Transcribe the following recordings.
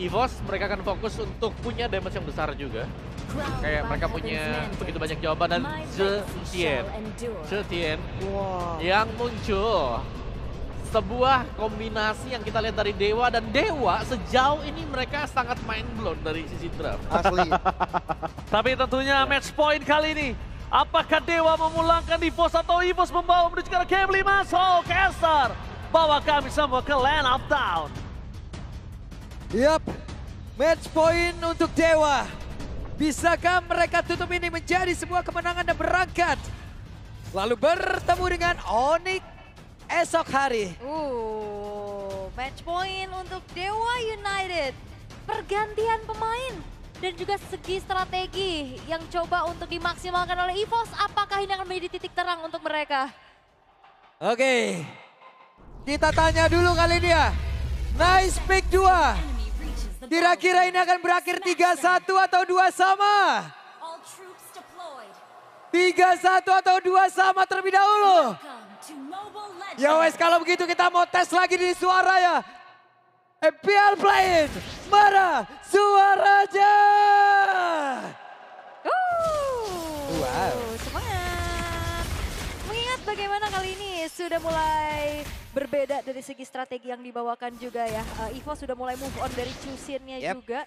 EVOS mereka akan fokus untuk punya damage yang besar juga. Kayak mereka punya begitu banyak jawaban dan Zetian yang muncul. Sebuah kombinasi yang kita lihat dari Dewa, dan Dewa sejauh ini mereka sangat mind blown dari sisi draft. Asli. Tapi tentunya match point kali ini, apakah Dewa memulangkan EVOS atau EVOS membawa menuju ke game 5? So, Caster, bawa kami semua ke Land of Down. Yap, match point untuk Dewa. Bisakah mereka tutup ini menjadi sebuah kemenangan dan berangkat? Lalu bertemu dengan Onyx esok hari. Match point untuk Dewa United. Pergantian pemain dan juga segi strategi yang coba untuk dimaksimalkan oleh EVOS. Apakah ini akan menjadi titik terang untuk mereka? Oke, kita tanya dulu kali ini ya. Nice pick 2. Kira-kira ini akan berakhir 3-1 atau 2 sama? 3-1 atau 2 sama terlebih dahulu. Ya wes, kalau begitu kita mau tes lagi di suara ya. MPL playing, Mara Suaraja. Wow, semangat. Mengingat bagaimana kali ini sudah mulai berbeda dari segi strategi yang dibawakan juga ya. EVOS sudah mulai move on dari Chusin-nya juga.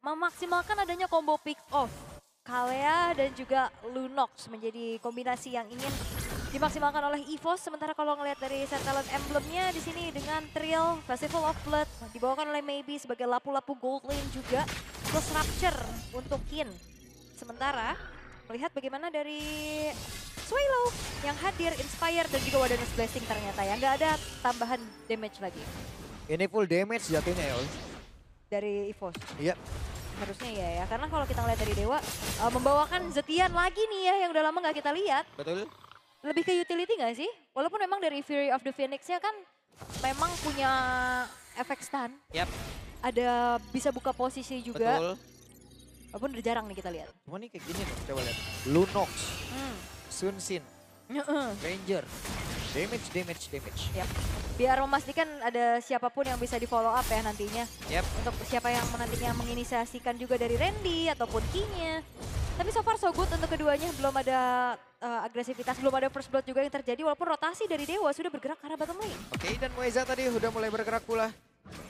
Memaksimalkan adanya combo pick off. Kalea dan juga Lunox menjadi kombinasi yang ingin dimaksimalkan oleh EVOS. Sementara kalau ngelihat dari set talent emblemnya di sini dengan Trill, Festival of Blood dibawakan oleh Maybe sebagai lapu-lapu gold lane juga. Plus Rapture untuk Kin. Sementara melihat bagaimana dari Swallow yang hadir, Inspire dan juga Wadanas Blessing ternyata ya. Nggak ada tambahan damage lagi. Ini full damage jatuhnya ya. Dari EVOS. Iya. Harusnya ya, karena kalau kita ngeliat dari Dewa, membawakan Zetian lagi nih ya yang udah lama nggak kita lihat. Betul. Lebih ke utility nggak sih? Walaupun memang dari Fury of the Phoenix-nya kan memang punya efek stun. Yap. Ada bisa buka posisi juga. Betul. Walaupun udah jarang nih kita lihat. Cuma nih kayak gini nih, coba lihat. Lunox, Sun Sin, Ranger, damage. Yap. Biar memastikan ada siapapun yang bisa di follow up ya nantinya. Yap. Untuk siapa yang nantinya menginisiasikan juga dari Randy ataupun Key-nya. Tapi so far so good untuk keduanya, belum ada agresivitas, belum ada first blood juga yang terjadi. Walaupun rotasi dari Dewa sudah bergerak ke arah bottom lane. Oke, dan Moeza tadi udah mulai bergerak pula.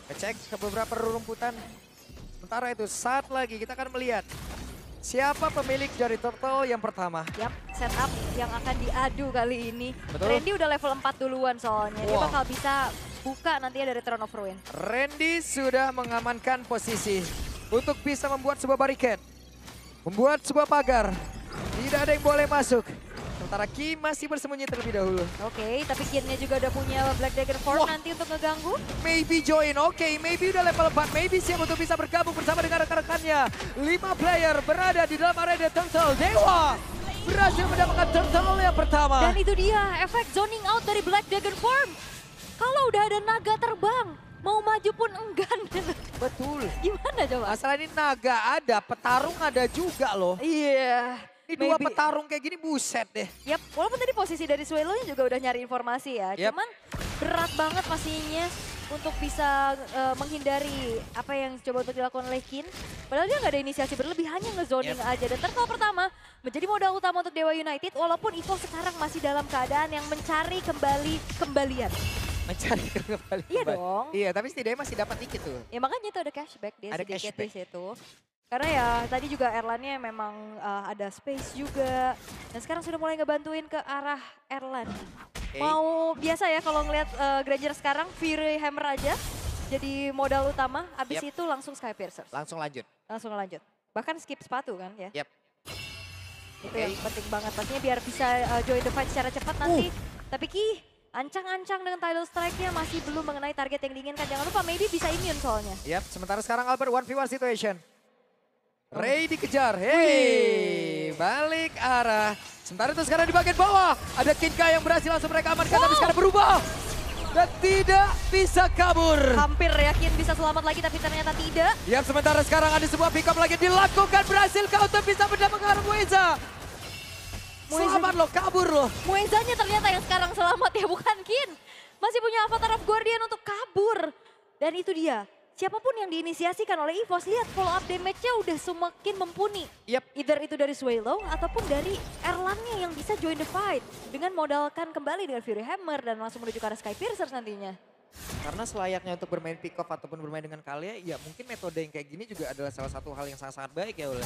Ngecek ke beberapa rerumputan. Sementara itu saat lagi kita akan melihat siapa pemilik dari Turtle yang pertama. Yap, setup yang akan diadu kali ini. Betul. Randy udah level 4 duluan soalnya. Dia bakal bisa buka nantinya dari Throne of Ruin. Randy sudah mengamankan posisi untuk bisa membuat sebuah barricade. Membuat sebuah pagar. Tidak ada yang boleh masuk. Sementara Ki masih bersembunyi terlebih dahulu. Oke, tapi Kinnya juga udah punya Black Dagger Form nanti untuk ngeganggu. Maybe join, oke, Maybe udah level 4. Maybe siap untuk bisa bergabung bersama dengan rekan-rekannya. 5 player berada di dalam area Turtle. Dewa berhasil mendapatkan Turtle yang pertama. Dan itu dia, efek zoning out dari Black Dagger Form. Kalau udah ada naga terbang, mau maju pun enggan. Betul. Gimana coba? Masalah ini naga ada, petarung ada juga loh. Iya. Ini dua petarung kayak gini buset deh. Yap, walaupun tadi posisi dari Swallow-nya juga udah nyari informasi ya. Yap. Cuman berat banget pastinya untuk bisa menghindari apa yang coba untuk dilakukan oleh Kin. Padahal dia nggak ada inisiasi berlebih, hanya ngezoning aja. Dan Turtle pertama menjadi modal utama untuk Dewa United. Walaupun EVOS sekarang masih dalam keadaan yang mencari kembalian. Mencari kembali. Iya dong. Iya, tapi setidaknya masih dapat dikit tuh. Ya makanya itu ada cashback dia Ada sedikit cashback. di situ. Karena ya tadi juga Erlan-nya memang ada space juga. Dan sekarang sudah mulai ngebantuin ke arah Erlan. Mau biasa ya kalau ngeliat Granger sekarang Fury Hammer aja jadi modal utama. Abis itu langsung Sky Piercer. Langsung lanjut. Langsung lanjut. Bahkan skip sepatu kan ya. Yap. Itu yang penting banget. Pastinya biar bisa join the fight secara cepat nanti. Tapi Ki, ancang-ancang dengan tidal strike-nya masih belum mengenai target yang diinginkan. Jangan lupa Maybe bisa immune soalnya. Yap, sementara sekarang Albert 1v1 situation. Ray dikejar, hey, balik arah. Sementara itu sekarang di bagian bawah, ada Kinka yang berhasil langsung mereka amankan, tapi sekarang berubah. Dan tidak bisa kabur. Hampir yakin bisa selamat lagi, tapi ternyata tidak. Yang sementara sekarang ada sebuah pick up lagi dilakukan, berhasil counter bisa mendapatkan Moeza. Selamat loh, kabur loh. Moezanya ternyata yang sekarang selamat ya, bukan Kin. Masih punya Avatar of Guardian untuk kabur. Dan itu dia, siapapun yang diinisiasikan oleh EVOS, lihat follow up damage-nya udah semakin mumpuni. Yap. Either itu dari Swallow ataupun dari Erlan-nya yang bisa join the fight. Dengan modalkan kembali dengan Fury Hammer dan langsung menuju ke arah Sky Piercer nantinya. Karena selayaknya untuk bermain pick off ataupun bermain dengan Kalia, ya mungkin metode yang kayak gini juga adalah salah satu hal yang sangat-sangat baik ya Ule.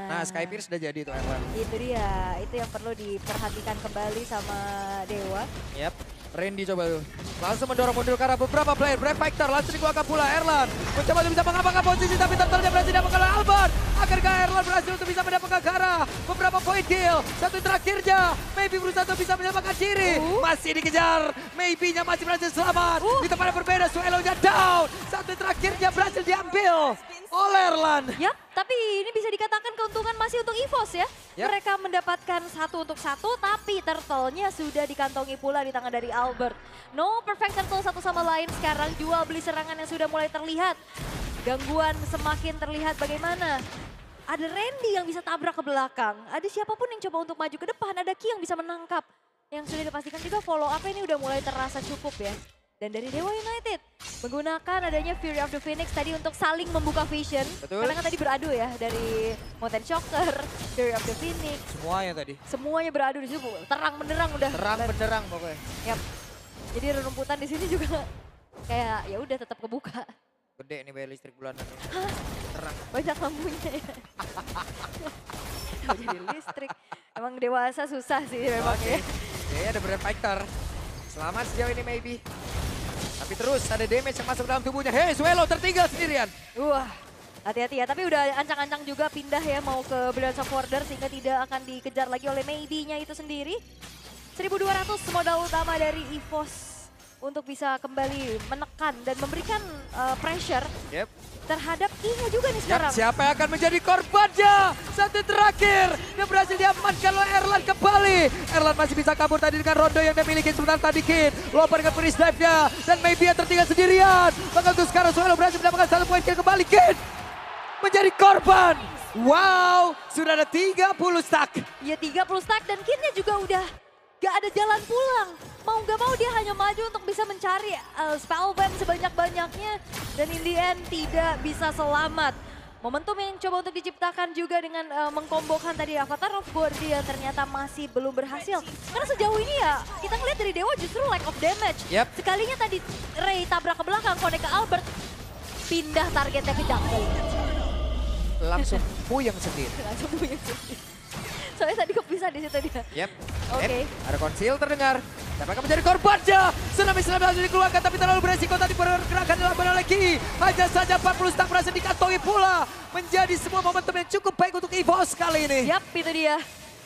Nah, Skypierce sudah jadi tuh Erlan. Itu dia, itu yang perlu diperhatikan kembali sama Dewa. Yap, Randy coba tuh. Langsung mendorong mundur ke arah beberapa player. Brave Fighter langsung dikeluarkan pula Erlan. Mencoba untuk bisa mengamankan posisi tapi turtle-nya berhasil didapatkan oleh Albert. Akankah Erlan berhasil untuk bisa mendapatkan ke arah beberapa point kill. Satu terakhirnya, Maybe berusaha untuk bisa menyelamatkan diri. Masih dikejar, Maybe-nya masih berhasil selamat. Di tempat yang berbeda, Swallow-nya down. Satu terakhirnya berhasil diambil oleh Erlan. Yap, tapi ini bisa dikatakan keuntungan masih untuk EVOS ya. Yap. Mereka mendapatkan 1 untuk 1, tapi turtle-nya sudah dikantongi pula di tangan dari Albert. No perfect turtle satu sama lain sekarang, jual beli serangan yang sudah mulai terlihat. Gangguan semakin terlihat bagaimana. Ada Randy yang bisa tabrak ke belakang. Ada siapapun yang coba untuk maju ke depan, ada Ki yang bisa menangkap. Yang sudah dipastikan juga follow up ini udah mulai terasa cukup ya. Dan dari Dewa United menggunakan adanya Fury of the Phoenix tadi untuk saling membuka vision. Betul. Karena kan tadi beradu ya dari Mountain Shocker, Fury of the Phoenix. Semuanya tadi. Semuanya beradu di situ. Terang benderang udah. Terang benderang pokoknya. Yap. Jadi rumputan di sini juga kayak ya udah tetap kebuka. Gede nih bayar listrik bulanan. Terang. Banyak lampunya ya. Jadi listrik. Emang dewasa susah sih memang ya. Oke, ada Brave Fighter. Selamat sejauh ini Maybe. Tapi terus ada damage yang masuk dalam tubuhnya. Hey, Swallow tertinggal sendirian. Wah, hati-hati ya. Tapi udah ancang-ancang juga pindah ya mau ke Brilliance of Order sehingga tidak akan dikejar lagi oleh Maybe-nya itu sendiri. 1.200 modal utama dari EVOS untuk bisa kembali menekan dan memberikan pressure terhadap Ki-nya juga nih sekarang. Siapa yang akan menjadi korbannya? Satu terakhir. Dia berhasil diamankan oleh Erlan kembali. Erlan masih bisa kabur tadi dengan rondo yang dia miliki sebentar tadi Kin. Lompat dengan finish dive-nya. Dan Maybe yang tertinggal sendirian. Maka untuk sekarang Swallow berhasil mendapatkan 1 poin kill kembali. Kin menjadi korban. Wow, sudah ada 30 stack. Ya 30 stack dan Kin-nya juga udah gak ada jalan pulang. Mau gak mau dia hanya maju untuk bisa mencari spellband sebanyak-banyaknya. Dan in the end tidak bisa selamat. Momentum yang coba untuk diciptakan juga dengan mengkombokan tadi Avatar of Guardian ternyata masih belum berhasil. Karena sejauh ini ya kita ngeliat dari Dewa justru lack of damage. Sekalinya tadi Ray tabrak ke belakang, connect ke Albert. Pindah targetnya ke jungle. Langsung puyeng sendiri. Langsung puyeng sendiri. Soalnya tadi kepisah di situ dia. Oke. Ada konsil terdengar. Siapa akan menjadi korbannya? Tsunami langsung dikeluarkan tapi terlalu beresiko tadi pergerakan dilakukan oleh Ki. Hanya saja 40 stack berhasil dikantongi pula. Menjadi sebuah momentum yang cukup baik untuk EVOS kali ini. Yap, itu dia.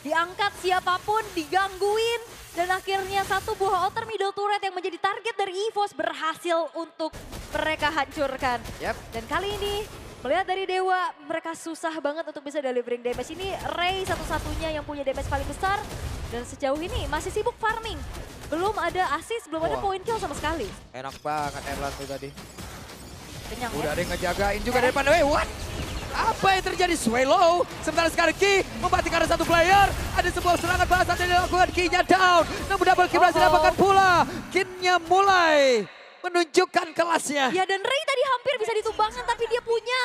Diangkat siapapun, digangguin. Dan akhirnya satu buah outer middle turret yang menjadi target dari EVOS berhasil untuk mereka hancurkan. Dan kali ini melihat dari Dewa, mereka susah banget untuk bisa delivering damage. Ini Ray satu-satunya yang punya damage paling besar. Dan sejauh ini masih sibuk farming. Belum ada assist, belum ada point kill sama sekali. Enak banget Erlan tuh tadi. Kenyang Udah ya. ada yang ngejagain juga dari depan. What? Apa yang terjadi? Swallow. Sementara sekarang Ki mematikan ada satu player. Ada sebuah serangan balasan yang dilakukan. Ki-nya down. Namun double kill berhasil dapatkan pula. Kin-nya mulai menunjukkan kelasnya. Ya dan Ray tadi hampir bisa ditumbangkan tapi dia punya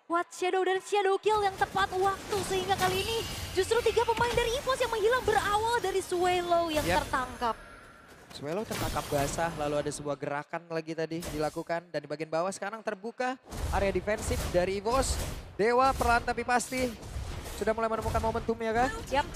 What Shadow dan Shadow Kill yang tepat waktu. Sehingga kali ini justru 3 pemain dari EVOS yang menghilang berawal dari Swallow yang tertangkap. Swallow tertangkap basah, lalu ada sebuah gerakan lagi tadi dilakukan. Dan di bagian bawah sekarang terbuka area defensif dari EVOS. Dewa perlahan tapi pasti sudah mulai menemukan momentumnya kan? Yap.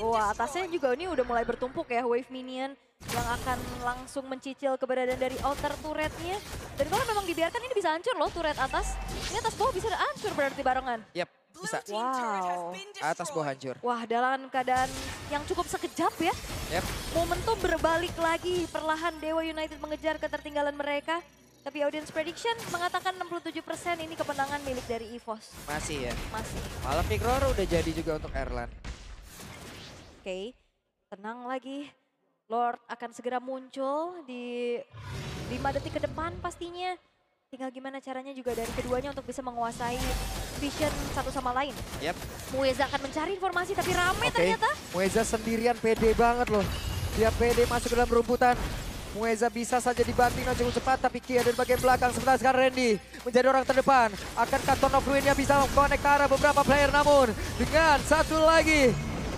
Wah, atasnya juga ini udah mulai bertumpuk ya wave minion yang akan langsung mencicil keberadaan dari outer turretnya. Dan kalau memang dibiarkan ini bisa hancur loh turret atas. Ini atas bawah bisa hancur berarti barengan. Yap, bisa. Wow. Atas bawah hancur. Wah, dalam keadaan yang cukup sekejap ya. Yap. Momentum berbalik lagi, perlahan Dewa United mengejar ketertinggalan mereka. Tapi audience prediction mengatakan 67% ini kemenangan milik dari EVOS. Masih ya? Masih. Malam Pick Roar udah jadi juga untuk Erlan. Oke, tenang lagi. Lord akan segera muncul di 5 detik ke depan pastinya. Tinggal gimana caranya juga dari keduanya untuk bisa menguasai vision satu sama lain. Yap. Mueza akan mencari informasi tapi rame ternyata. Mueza sendirian pede banget loh. Dia pede masuk ke dalam rumputan. Mueza bisa saja dibanting dengan cukup cepat, tapi Kia dari bagian belakang. Sementara sekarang Randy menjadi orang terdepan. Akankah Ton of Ruin-nya bisa connect ke arah beberapa player, namun dengan satu lagi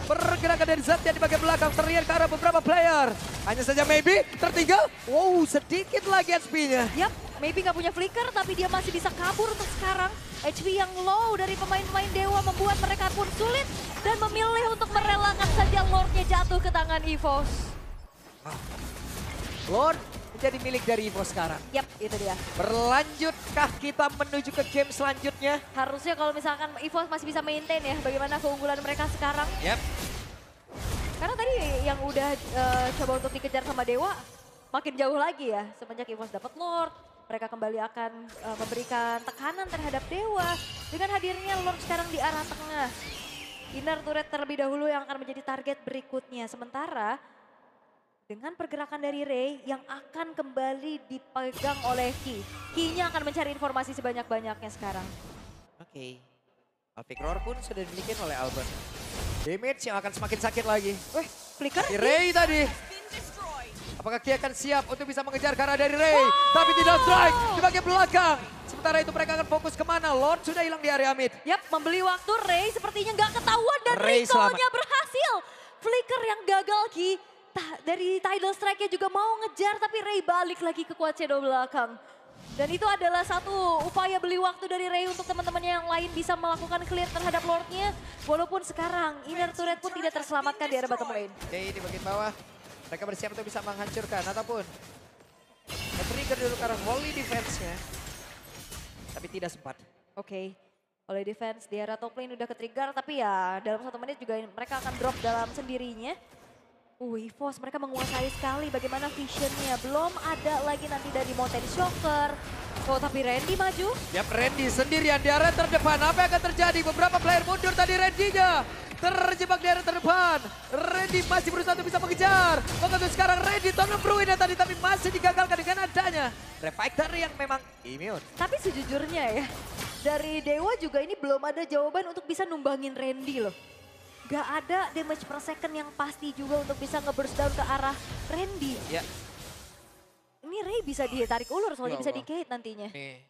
pergerakan dari Zatya di bagian belakang terlihat ke arah beberapa player. Hanya saja Maybe tertinggal. Wow, sedikit lagi HP-nya. Yap, Maybe nggak punya flicker tapi dia masih bisa kabur untuk sekarang. HP yang low dari pemain-pemain Dewa membuat mereka pun sulit dan memilih untuk merelakan saja Lord-nya jatuh ke tangan EVOS. Lord menjadi milik dari EVOS sekarang. Yap, itu dia. Berlanjutkah kita menuju ke game selanjutnya? Harusnya kalau misalkan EVOS masih bisa maintain ya bagaimana keunggulan mereka sekarang. Yap. Karena tadi yang udah coba untuk dikejar sama Dewa makin jauh lagi ya. Semenjak EVOS dapat Lord, mereka kembali akan memberikan tekanan terhadap Dewa. Dengan hadirnya Lord sekarang di arah tengah. Inner turret terlebih dahulu yang akan menjadi target berikutnya. Sementara dengan pergerakan dari Ray yang akan kembali dipegang oleh Ki. Ki-nya akan mencari informasi sebanyak-banyaknya sekarang. Oke. Alpic Roar pun sudah dimiliki oleh Albert. Damage yang akan semakin sakit lagi. Wih, flicker? Si Ray tadi. Apakah Ki akan siap untuk bisa mengejar ke arah dari Ray? Tapi tidak strike di bagian belakang. Sementara itu mereka akan fokus kemana? Lord sudah hilang di area mid. Yap, membeli waktu. Ray sepertinya nggak ketahuan dan Ray recall-nya berhasil. Flicker yang gagal Ki. Dari Tidal Strike-nya juga mau ngejar tapi Ray balik lagi ke quad shadow belakang. Dan itu adalah satu upaya beli waktu dari Ray untuk teman-temannya yang lain bisa melakukan clear terhadap Lord-nya. Walaupun sekarang inner turret pun tidak terselamatkan di area bottom lane. Oke, di bagian bawah. Mereka bersiap untuk bisa menghancurkan ataupun nge-trigger dulu karena volley defense-nya. Tapi tidak sempat. Oke. Oleh defense di area top lane udah ke-trigger tapi ya dalam 1 menit juga mereka akan drop dalam sendirinya. EVOS mereka menguasai sekali bagaimana visionnya. Belum ada lagi nanti dari Mountain Shocker. Oh tapi Randy maju. Yap, Randy sendirian di area terdepan. Apa yang akan terjadi? Beberapa player mundur tadi Randy-nya. Terjebak di area terdepan. Randy masih berusaha untuk bisa mengejar. Mengejar sekarang Randy Ton of Ruin tadi tapi masih digagalkan dengan adanya Refactor yang memang immune. Tapi sejujurnya ya, dari Dewa juga ini belum ada jawaban untuk bisa numbangin Randy loh. Gak ada damage per second yang pasti juga untuk bisa nge-burst down ke arah Randy. Ya. Ini Ray bisa ditarik ulur soalnya Ya bisa Allah. di-cage nantinya. Nih.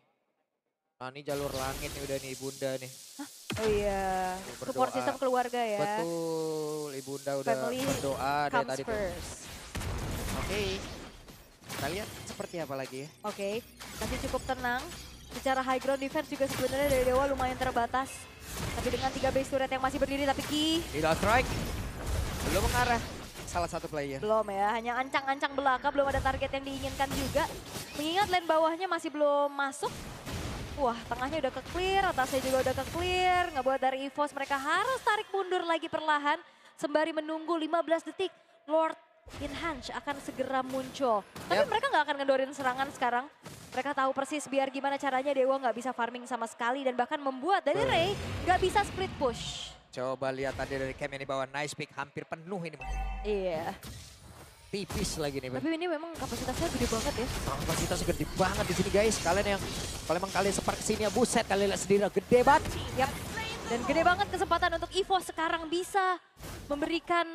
Nah ini jalur langit nih udah nih Ibunda nih. Hah? Oh iya, Berdoa. support system keluarga ya. Betul, Ibunda udah Family berdoa dari comes tadi tuh. first. Oke. Kita lihat seperti apa lagi ya. Oke, masih cukup tenang. Secara high ground defense juga sebenarnya dari Dewa lumayan terbatas. Tapi dengan 3 base turret yang masih berdiri tapi Ki Tidak strike. Belum mengarah salah satu player. belum ya, hanya ancang-ancang belaka, belum ada target yang diinginkan juga. Mengingat lane bawahnya masih belum masuk. Wah, tengahnya udah ke-clear, atasnya juga udah ke-clear. Ngebuat dari EVOS mereka harus tarik mundur lagi perlahan. Sembari menunggu 15 detik. Lord Enhance akan segera muncul. Tapi Yep. mereka nggak akan ngendorin serangan sekarang. Mereka tahu persis biar gimana caranya Dewa nggak bisa farming sama sekali. Dan bahkan membuat dari Ray nggak bisa split push. Coba lihat tadi dari camp yang dibawa nice pick hampir penuh ini. Iya. Tipis lagi nih. Tapi ini memang kapasitasnya gede banget ya. Kapasitas gede banget di sini guys. Kalian yang kalau emang kalian separk kesini ya buset kalian lihat sendiri gede banget. Yap. Dan gede banget kesempatan untuk EVOS sekarang bisa memberikan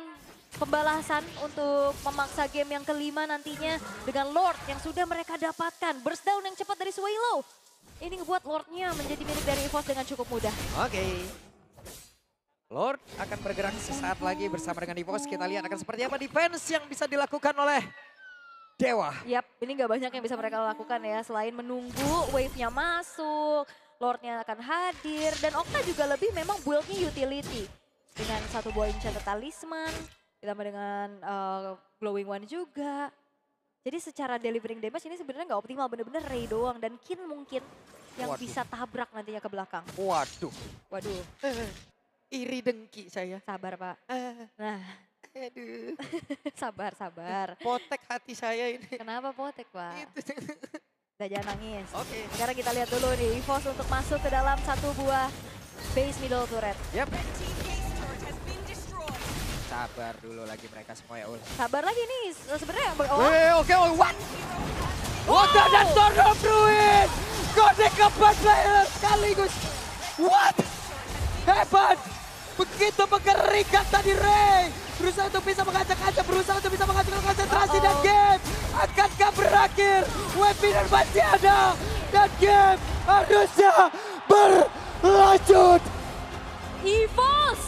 pembalasan untuk memaksa game yang kelima nantinya dengan Lord yang sudah mereka dapatkan. Burst down yang cepat dari Swaylow. Ini ngebuat Lord-nya menjadi milik dari EVOS dengan cukup mudah. Oke. Lord akan bergerak sesaat lagi bersama dengan EVOS. Kita lihat akan seperti apa defense yang bisa dilakukan oleh Dewa. Yap, ini nggak banyak yang bisa mereka lakukan ya. Selain menunggu wave-nya masuk, Lord-nya akan hadir. Dan Okta juga lebih memang build-nya utility. Dengan satu buah enchanted talisman. Ditambah dengan glowing one juga. Jadi secara delivering damage ini sebenarnya nggak optimal. Bener-bener Ray doang dan Kin mungkin yang Waduh. bisa tabrak nantinya ke belakang. Waduh. Waduh, Iri dengki saya. sabar Pak. Nah, Aduh. sabar. Potek hati saya ini. Kenapa potek Pak? Itu. Udah jangan nangis. Oke. Sekarang kita lihat dulu nih EVOS untuk masuk ke dalam satu buah base middle turret. Yap. Sabar dulu lagi mereka semua ya Ul. Sabar lagi nih sebenarnya. Oke, what? What dan Ton of Ruin! Kode keempat player sekaligus. What? Hebat! Begitu mengerikan tadi Ray. Berusaha untuk bisa mengacak-acak, berusaha untuk bisa mengacak konsentrasi dan game. Akankah berakhir? Webinar masih ada. Dan game harusnya berlanjut. EVOS,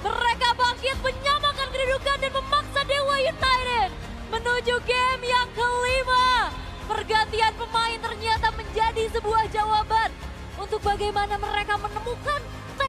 mereka bangkit menyamakan kedudukan dan memaksa Dewa United menuju game yang kelima. Pergantian pemain ternyata menjadi sebuah jawaban untuk bagaimana mereka menemukan